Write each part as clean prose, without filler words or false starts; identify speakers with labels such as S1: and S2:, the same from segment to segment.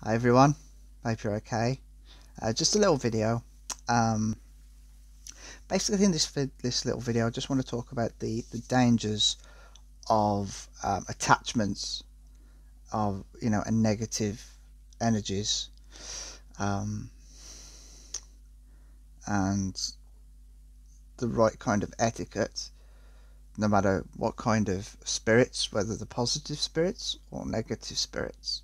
S1: Hi everyone, hope you're okay. Just a little video. Um, Basically, in this little video, I just want to talk about the dangers of attachments of and negative energies, um, and the right kind of etiquette, no matter what kind of spirits, whether the positive spirits or negative spirits.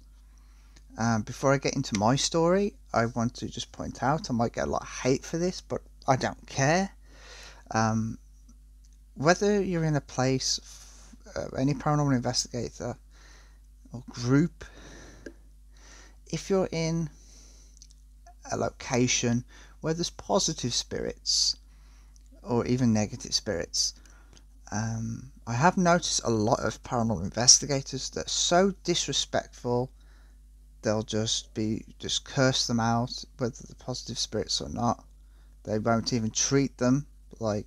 S1: Before I get into my story, I want to just point out I might get a lot of hate for this, but I don't care. Um, Whether you're in a place, any paranormal investigator or group, if you're in a location where there's positive spirits or even negative spirits, I have noticed a lot of paranormal investigators that are so disrespectful. They'll just curse them out, whether they're positive spirits or not. They won't even treat them like.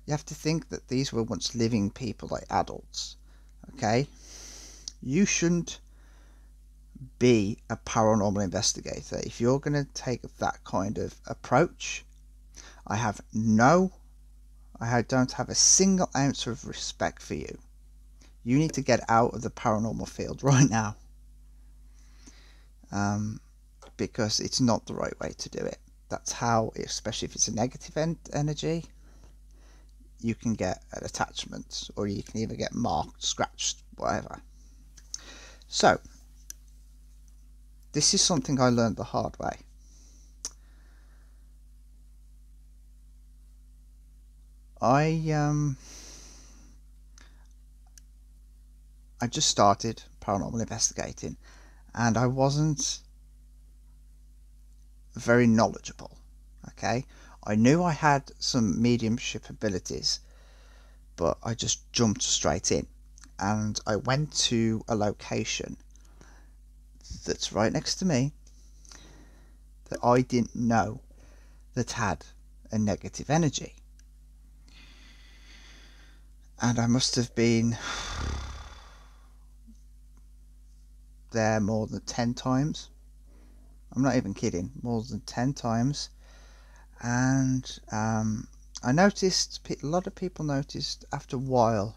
S1: You have to think that these were once living people, like adults. Okay, you shouldn't be a paranormal investigator if you're going to take that kind of approach. I have no, I don't have a single ounce of respect for you. You need to get out of the paranormal field right now, um, because it's not the right way to do it. That's how, especially if it's a negative energy, you can get an attachment, or you can either get marked, scratched, whatever. So, this is something I learned the hard way. I just started paranormal investigating, and I wasn't very knowledgeable. Okay, I knew I had some mediumship abilities, but I just jumped straight in, and I went to a location that's right next to me that I didn't know that had a negative energy, and I must have been there more than 10 times. I'm not even kidding, more than 10 times. And I noticed, a lot of people noticed after a while,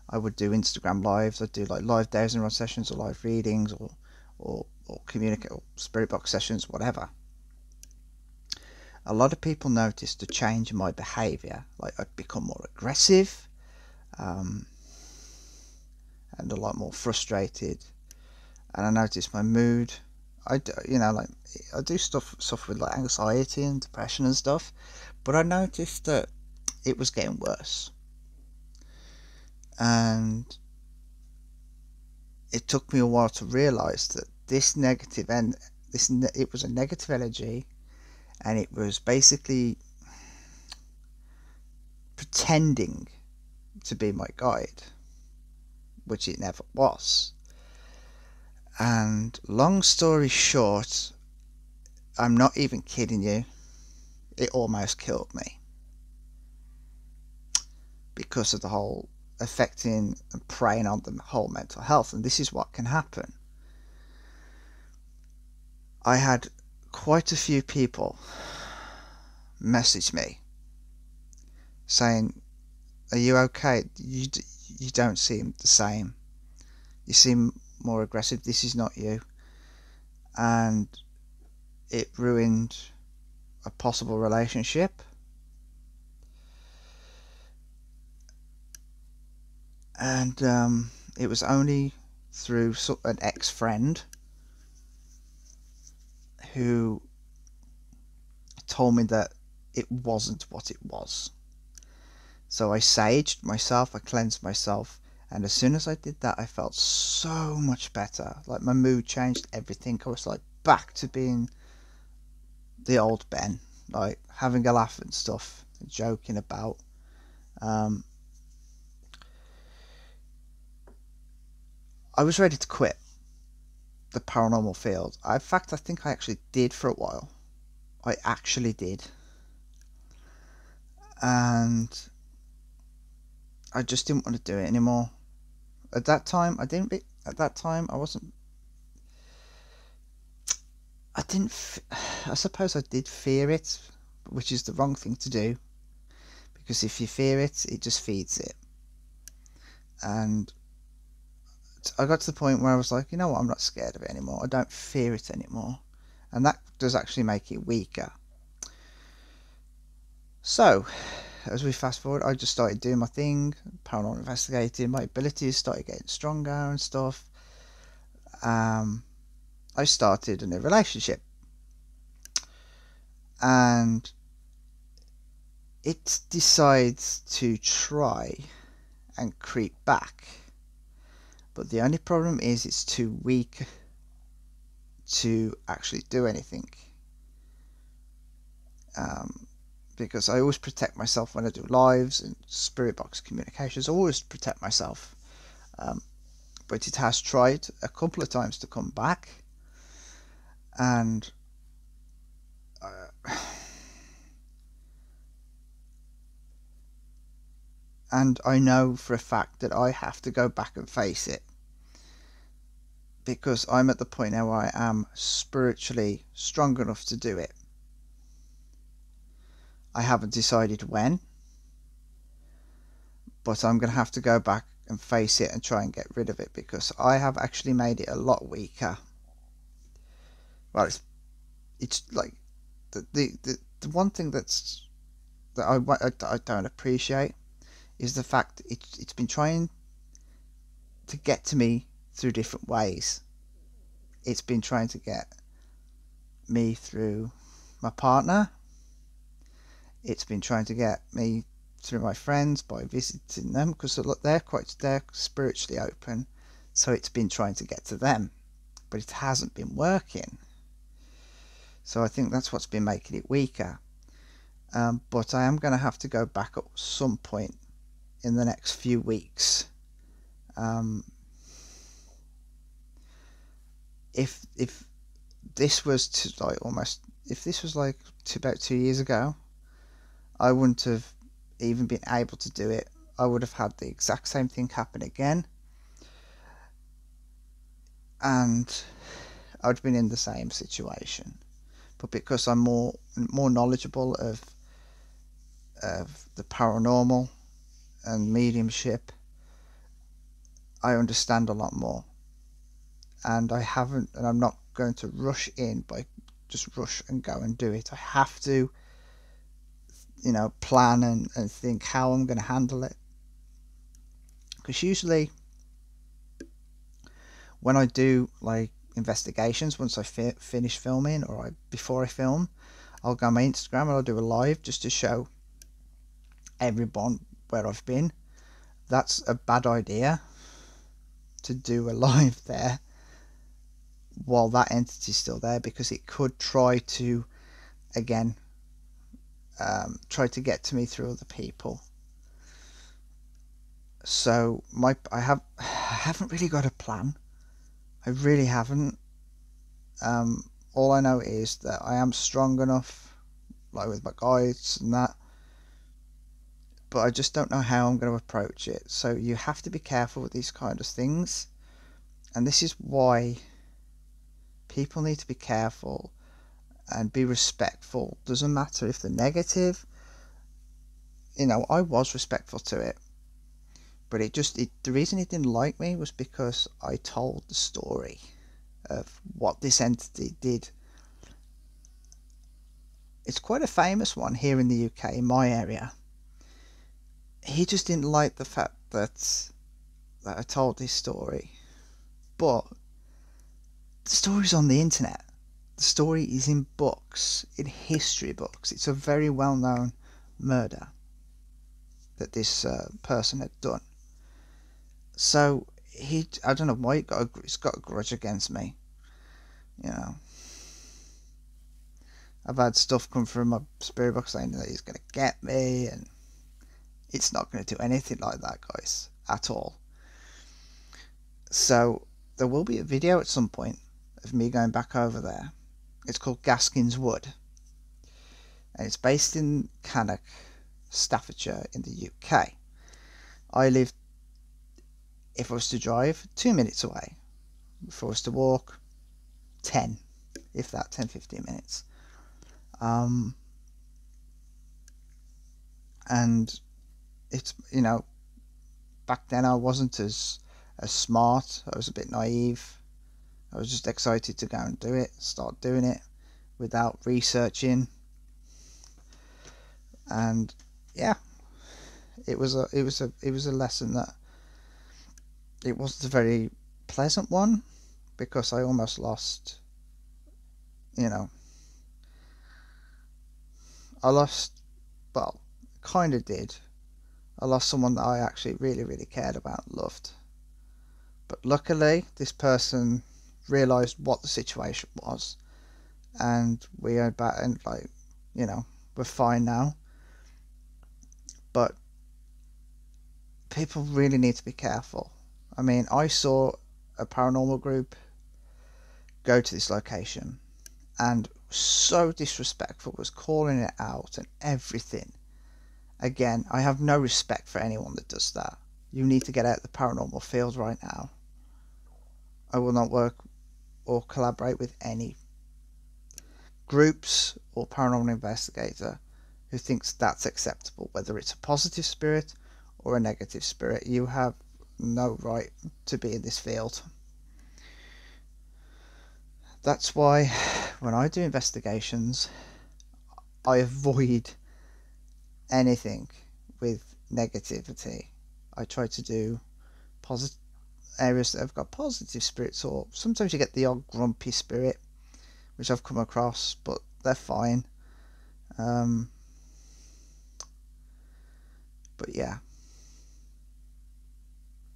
S1: I would do Instagram lives. I'd do like live days and run sessions, or live readings, or communicate, or spirit box sessions, whatever. A lot of people noticed a change in my behaviour. Like, I'd become more aggressive, um, and a lot more frustrated. And I noticed my mood. Like, I do stuff with like anxiety and depression and stuff, but I noticed that it was getting worse, and it took me a while to realise that it was a negative energy, and it was basically pretending to be my guide, which it never was. And long story short, I'm not even kidding you, it almost killed me because of the whole affecting and preying on the whole mental health. And this is what can happen. I had quite a few people message me saying, "Are you okay? You don't seem the same. You seem more aggressive. This is not you." And it ruined a possible relationship. And it was only through an ex-friend who told me that it wasn't what it was. So I saged myself, I cleansed myself, and as soon as I did that, I felt so much better. Like, my mood changed, everything. I was like back to being the old Ben, like having a laugh and stuff, and joking about. Um, I was ready to quit the paranormal field. In fact, I think I actually did for a while. I actually did. And I just didn't want to do it anymore. At that time, I wasn't I didn't. I suppose I did fear it, which is the wrong thing to do, because if you fear it, it just feeds it. And I got to the point where I was like, you know what, I'm not scared of it anymore. I don't fear it anymore, and that does actually make it weaker. So, as we fast forward, I just started doing my thing, paranormal investigating. My abilities started getting stronger and stuff. I started a new relationship, and it decides to try and creep back, but the only problem is it's too weak to actually do anything. Because I always protect myself when I do lives and spirit box communications. I always protect myself, but it has tried a couple of times to come back, and I know for a fact that I have to go back and face it, because I'm at the point now where I am spiritually strong enough to do it. I haven't decided when, but I'm going to have to go back and face it and try and get rid of it, because I have actually made it a lot weaker. Well, it's like the one thing that I don't appreciate is the fact it's been trying to get to me through different ways. It's been trying to get me through my partner. It's been trying to get me through my friends by visiting them, because they're spiritually open, so it's been trying to get to them, but it hasn't been working. So I think that's what's been making it weaker. But I am going to have to go back at some point in the next few weeks. If this was to if this was like about 2 years ago, I wouldn't have even been able to do it. I would have had the exact same thing happen again, and I would have been in the same situation. But because I'm more knowledgeable of the paranormal and mediumship, I understand a lot more, and I'm not going to rush in by just rush and go and do it. I have to, plan and think how I'm going to handle it, because usually when I do like investigations, once I finish filming, or before I film, I'll go on my Instagram and I'll do a live just to show everyone where I've been. That's a bad idea to do a live there while that entity's still there, because it could try to again try to get to me through other people. So I haven't really got a plan. I really haven't. All I know is that I am strong enough, like with my guides and that, but I just don't know how I'm going to approach it. So you have to be careful with these kind of things, and this is why people need to be careful and be respectful. Doesn't matter if they're negative. I was respectful to it, but the reason it didn't like me was because I told the story of what this entity did. It's quite a famous one here in the UK, in my area. He just didn't like the fact that I told this story, but the story's on the internet. The story is in books, in history books. It's a very well-known murder that this person had done. So I don't know why he's got a grudge against me. I've had stuff come from my spirit box saying that he's going to get me, and it's not going to do anything like that, guys, at all. So there will be a video at some point of me going back over there. It's called Gaskins Wood, and it's based in Cannock, Staffordshire, in the UK. I live, if I was to drive, 2 minutes away. If I was to walk, 10. if that 10-15 minutes. And it's, you know, back then I wasn't as smart. I was a bit naive. I was just excited to go and do it, start doing it without researching. And yeah, it was a lesson that it wasn't a very pleasant one, because I almost lost, you know, well, kind of did. I lost someone that I actually really cared about and loved. But luckily, this person realised what the situation was, and we are back, and, like, you know, we're fine now. But people really need to be careful. I mean, I saw a paranormal group go to this location, and so disrespectful, was calling it out and everything. Again, I have no respect for anyone that does that. You need to get out of the paranormal field right now. I will not work or collaborate with any groups or paranormal investigator who thinks that's acceptable, whether it's a positive spirit or a negative spirit. You have no right to be in this field. That's why when I do investigations, I avoid anything with negativity. I try to do positive areas that have got positive spirits, or sometimes you get the odd grumpy spirit, which I've come across, but they're fine. But yeah,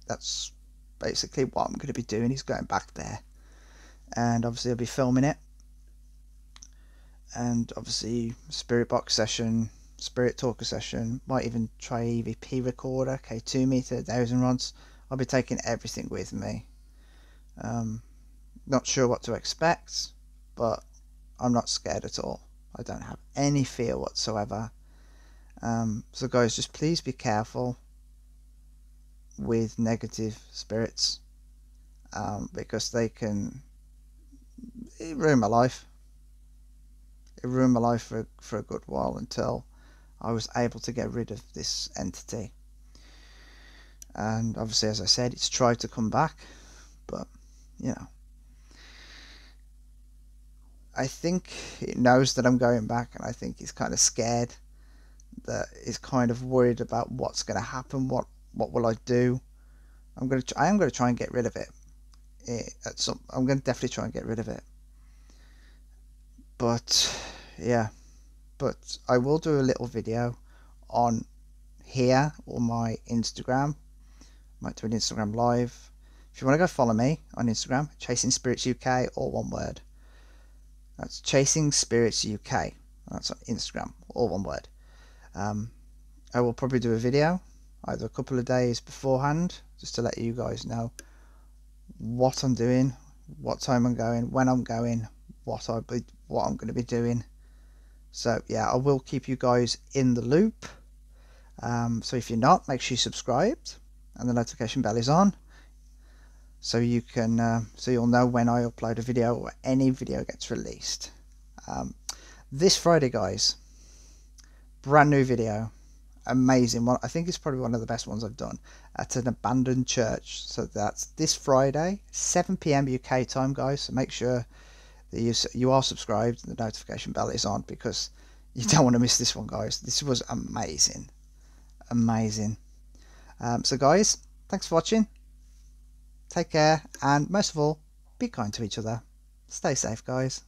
S1: that's basically what I'm going to be doing, is going back there, and obviously I'll be filming it, and obviously spirit box session, spirit talker session, might even try EVP recorder, K2 meter, 1000 rods. I'll be taking everything with me. Not sure what to expect, but I'm not scared at all. I don't have any fear whatsoever. So guys, just please be careful with negative spirits, because they can ruin my life. It ruined my life for a good while, until I was able to get rid of this entity. And obviously, as I said, it's tried to come back, but you know, I think it knows that I'm going back, and I think it's kind of scared, that it's kind of worried about what's going to happen. What will I do? I am going to try and get rid of it. I'm going to definitely try and get rid of it. But yeah, but I will do a little video on here or my Instagram. Might do an Instagram live. If you want to go follow me on Instagram, Chasing Spirits UK, all one word. That's Chasing Spirits UK. That's on Instagram, all one word. I will probably do a video either a couple of days beforehand, just to let you guys know what I'm doing, what time I'm going, when I'm going, what I'm going to be doing. So yeah, I will keep you guys in the loop. So if you're not, make sure you're subscribed and the notification bell is on, so you can so you'll know when I upload a video or any video gets released. This Friday, guys, brand new video, amazing one. I think it's probably one of the best ones I've done, at an abandoned church. So that's this Friday, 7 PM UK time, guys. So make sure that you are subscribed and the notification bell is on, because you don't want to miss this one, guys. This was amazing. So guys, thanks for watching. Take care, and most of all, be kind to each other. Stay safe, guys.